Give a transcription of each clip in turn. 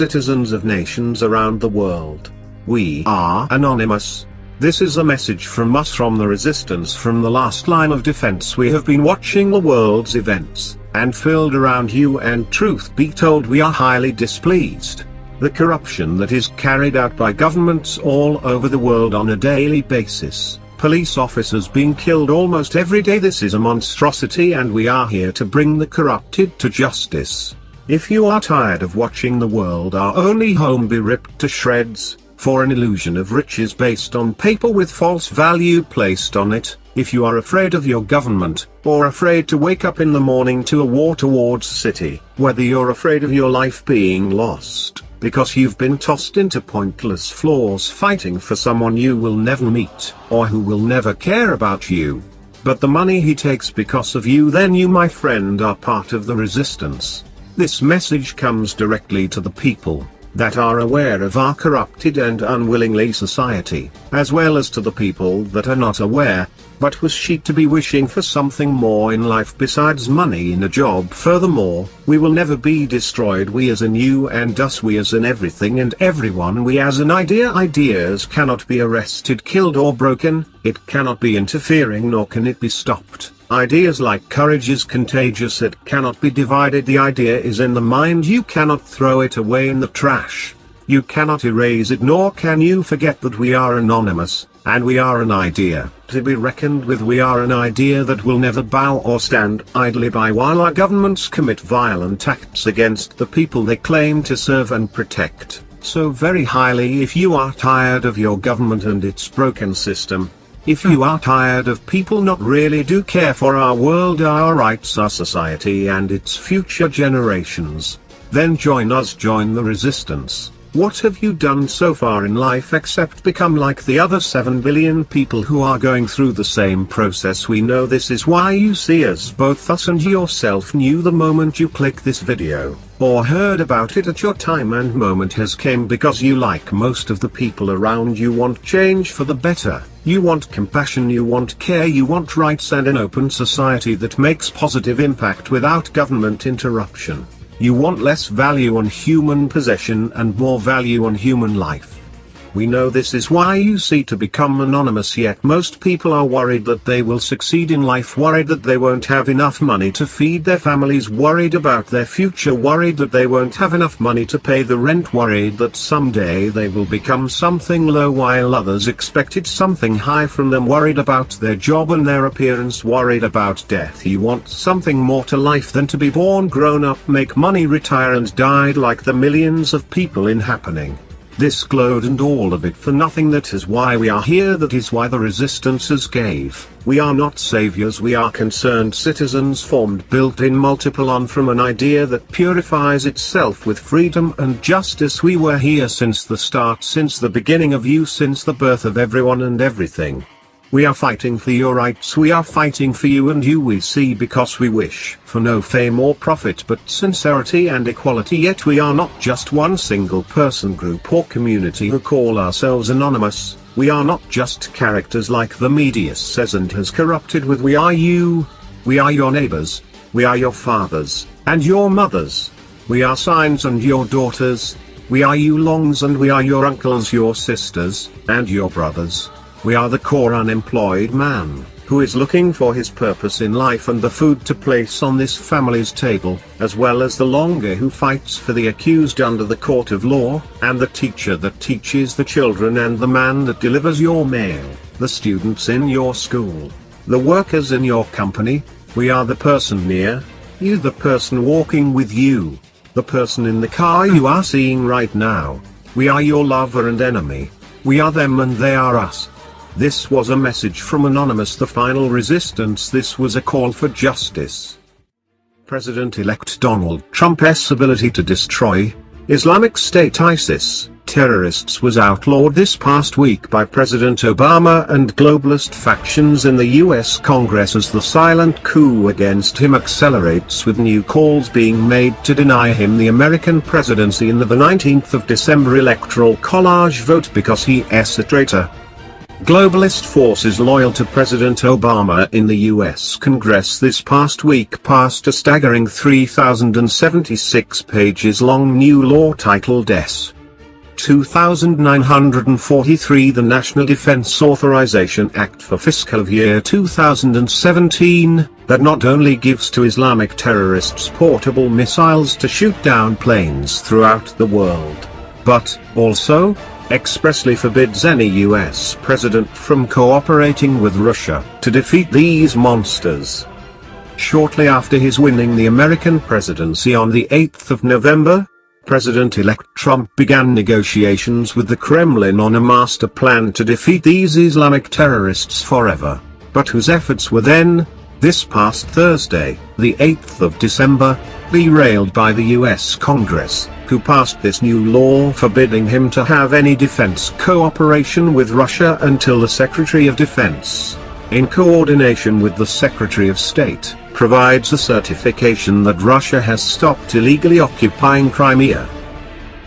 citizens of nations around the world. We are anonymous. This is a message from us, from the resistance, from the last line of defense. We have been watching the world's events, and filled around you, and truth be told, we are highly displeased. The corruption that is carried out by governments all over the world on a daily basis. Police officers being killed almost every day. This is a monstrosity, and we are here to bring the corrupted to justice. If you are tired of watching the world, our only home, be ripped to shreds, for an illusion of riches based on paper with false value placed on it, if you are afraid of your government, or afraid to wake up in the morning to a war towards city, whether you're afraid of your life being lost, because you've been tossed into pointless floors fighting for someone you will never meet, or who will never care about you, but the money he takes because of you, then you, my friend, are part of the resistance. This message comes directly to the people that are aware of our corrupted and unwillingly society, as well as to the people that are not aware, but was she to be wishing for something more in life besides money in a job. Furthermore, we will never be destroyed, we as in you and us, we as in everything and everyone, we as an idea. Ideas cannot be arrested, killed or broken, it cannot be interfering, nor can it be stopped. Ideas like courage is contagious, it cannot be divided. The idea is in the mind, you cannot throw it away in the trash. You cannot erase it, nor can you forget that we are anonymous, and we are an idea, to be reckoned with. We are an idea that will never bow or stand idly by while our governments commit violent acts against the people they claim to serve and protect, so very highly. If you are tired of your government and its broken system, if you are tired of people not really do care for our world, our rights, our society and its future generations, then join us, join the resistance. What have you done so far in life except become like the other 7 billion people who are going through the same process? We know this is why you see us, both us and yourself knew the moment you click this video, or heard about it at your time and moment has came, because you, like most of the people around you, want change for the better. You want compassion, you want care, you want rights and an open society that makes positive impact without government interruption. You want less value on human possession and more value on human life. We know this is why you seek to become anonymous, yet most people are worried that they will succeed in life, worried that they won't have enough money to feed their families, worried about their future, worried that they won't have enough money to pay the rent, worried that someday they will become something low while others expected something high from them, worried about their job and their appearance, worried about death. You want something more to life than to be born, grown up, make money, retire and died like the millions of people in happening. This glowed and all of it for nothing. That is why we are here, that is why the resistances gave. We are not saviors, we are concerned citizens, formed, built in, multiple on from an idea that purifies itself with freedom and justice. We were here since the start, since the beginning of you, since the birth of everyone and everything. We are fighting for your rights, we are fighting for you and you. We see because we wish for no fame or profit but sincerity and equality. Yet we are not just one single person, group or community who call ourselves anonymous. We are not just characters like the media says and has corrupted with. We are you. We are your neighbors. We are your fathers and your mothers. We are sons and your daughters. We are you longs and we are your uncles, your sisters, and your brothers. We are the core unemployed man, who is looking for his purpose in life and the food to place on this family's table, as well as the longer who fights for the accused under the court of law, and the teacher that teaches the children, and the man that delivers your mail, the students in your school, the workers in your company. We are the person near you, the person walking with you, the person in the car you are seeing right now. We are your lover and enemy. We are them and they are us. This was a message from Anonymous, the final resistance. This was a call for justice. President-elect Donald Trump's ability to destroy Islamic State ISIS terrorists was outlawed this past week by President Obama and globalist factions in the US Congress as the silent coup against him accelerates, with new calls being made to deny him the American presidency in the 19th of December electoral college vote because he is a traitor. globalist forces loyal to President Obama in the U.S. Congress this past week passed a staggering 3,076 pages long new law titled S. 2943, the National Defense Authorization Act for fiscal year 2017, that not only gives to Islamic terrorists portable missiles to shoot down planes throughout the world, but also expressly forbids any US president from cooperating with Russia to defeat these monsters. Shortly after his winning the American presidency on the 8th of November, President-elect Trump began negotiations with the Kremlin on a master plan to defeat these Islamic terrorists forever, but whose efforts were then, this past Thursday, the 8th of December, derailed by the US Congress, who passed this new law forbidding him to have any defense cooperation with Russia until the Secretary of Defense, in coordination with the Secretary of State, provides a certification that Russia has stopped illegally occupying Crimea.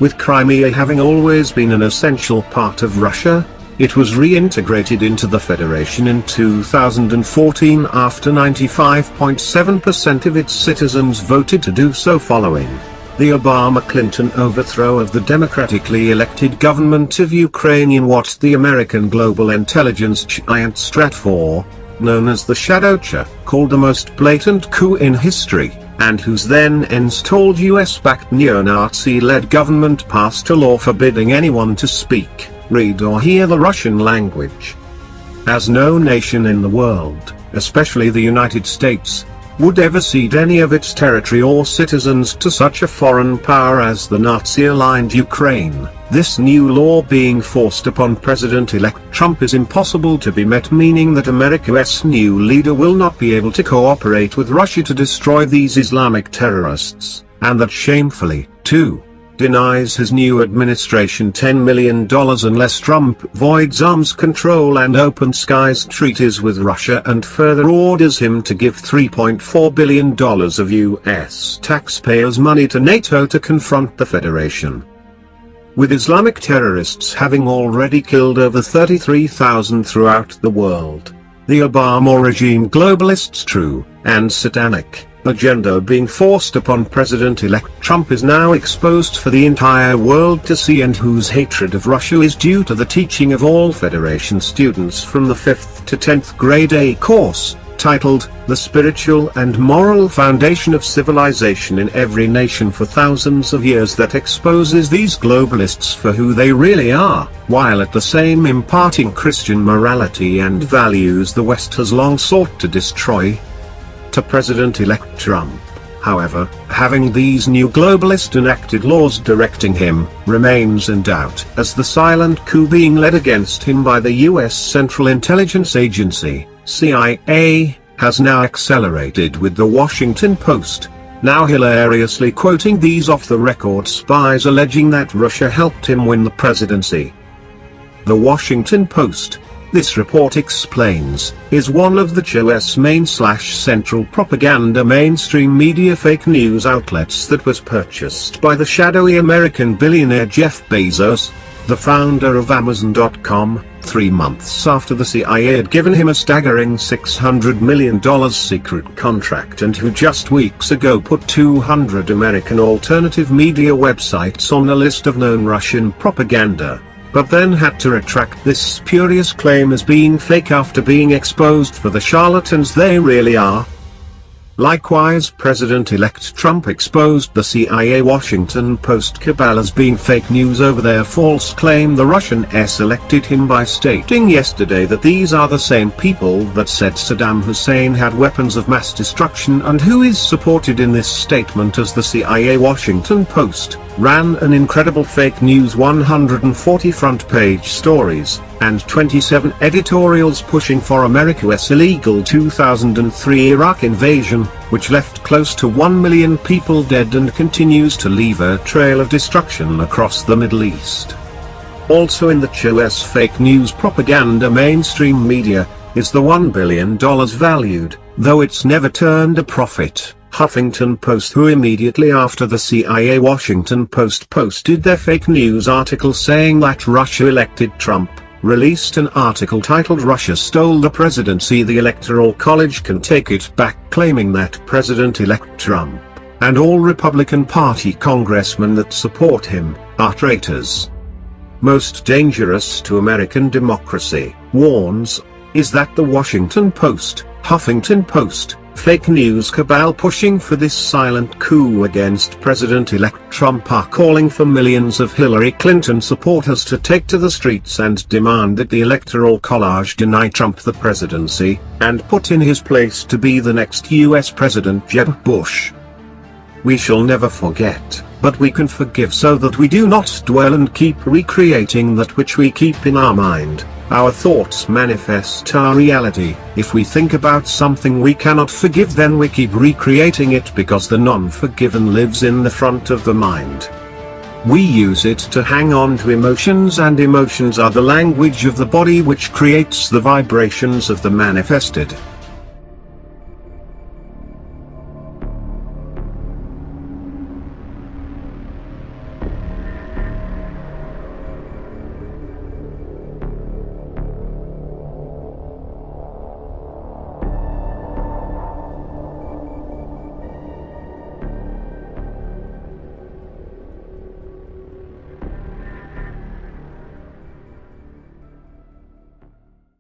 With Crimea having always been an essential part of Russia, it was reintegrated into the Federation in 2014 after 95.7% of its citizens voted to do so following the Obama-Clinton overthrow of the democratically elected government of Ukraine in what the American global intelligence giant Stratfor, known as the Shadowcha, called the most blatant coup in history, and whose then installed US-backed neo-Nazi-led government passed a law forbidding anyone to speak, read or hear the Russian language. As no nation in the world, especially the United States, would ever cede any of its territory or citizens to such a foreign power as the Nazi-aligned Ukraine, this new law being forced upon President-elect Trump is impossible to be met, meaning that America's new leader will not be able to cooperate with Russia to destroy these Islamic terrorists, and that shamefully, too, denies his new administration $10 million unless Trump voids arms control and open skies treaties with Russia and further orders him to give $3.4 billion of US taxpayers' money to NATO to confront the Federation. With Islamic terrorists having already killed over 33,000 throughout the world, the Obama regime globalists' true and satanic agenda being forced upon President-elect Trump is now exposed for the entire world to see, and whose hatred of Russia is due to the teaching of all Federation students from the 5th to 10th grade A course, titled, The Spiritual and Moral Foundation of Civilization in Every Nation for Thousands of Years, that exposes these globalists for who they really are, while at the same imparting Christian morality and values the West has long sought to destroy. To President-elect Trump, however, having these new globalist enacted laws directing him, remains in doubt, as the silent coup being led against him by the U.S. Central Intelligence Agency, CIA, has now accelerated, with the Washington Post now hilariously quoting these off-the-record spies alleging that Russia helped him win the presidency. The Washington Post, this report explains, is one of the US main/central propaganda mainstream media fake news outlets that was purchased by the shadowy American billionaire Jeff Bezos, the founder of Amazon.com, 3 months after the CIA had given him a staggering $600 million secret contract, and who just weeks ago put 200 American alternative media websites on the list of known Russian propaganda, but then had to retract this spurious claim as being fake after being exposed for the charlatans they really are. Likewise, President-elect Trump exposed the CIA Washington Post cabal as being fake news over their false claim the Russians elected him by stating yesterday that these are the same people that said Saddam Hussein had weapons of mass destruction, and who is supported in this statement as the CIA Washington Post ran an incredible fake news 140 front-page stories, and 27 editorials pushing for America's illegal 2003 Iraq invasion, which left close to 1 million people dead and continues to leave a trail of destruction across the Middle East. Also in the US fake news propaganda mainstream media, is the $1 billion valued, though it's never turned a profit, Huffington Post, who immediately after the CIA Washington Post posted their fake news article saying that Russia elected Trump, released an article titled "Russia Stole the Presidency. The Electoral College Can Take It Back," claiming that President-elect Trump, and all Republican Party congressmen that support him, are traitors. Most dangerous to American democracy, warns, is that the Washington Post, Huffington Post, fake news cabal pushing for this silent coup against President-elect Trump are calling for millions of Hillary Clinton supporters to take to the streets and demand that the Electoral College deny Trump the presidency, and put in his place to be the next US President Jeb Bush. We shall never forget, but we can forgive so that we do not dwell and keep recreating that which we keep in our mind. Our thoughts manifest our reality. If we think about something we cannot forgive, then we keep recreating it because the non-forgiven lives in the front of the mind. We use it to hang on to emotions, and emotions are the language of the body which creates the vibrations of the manifested.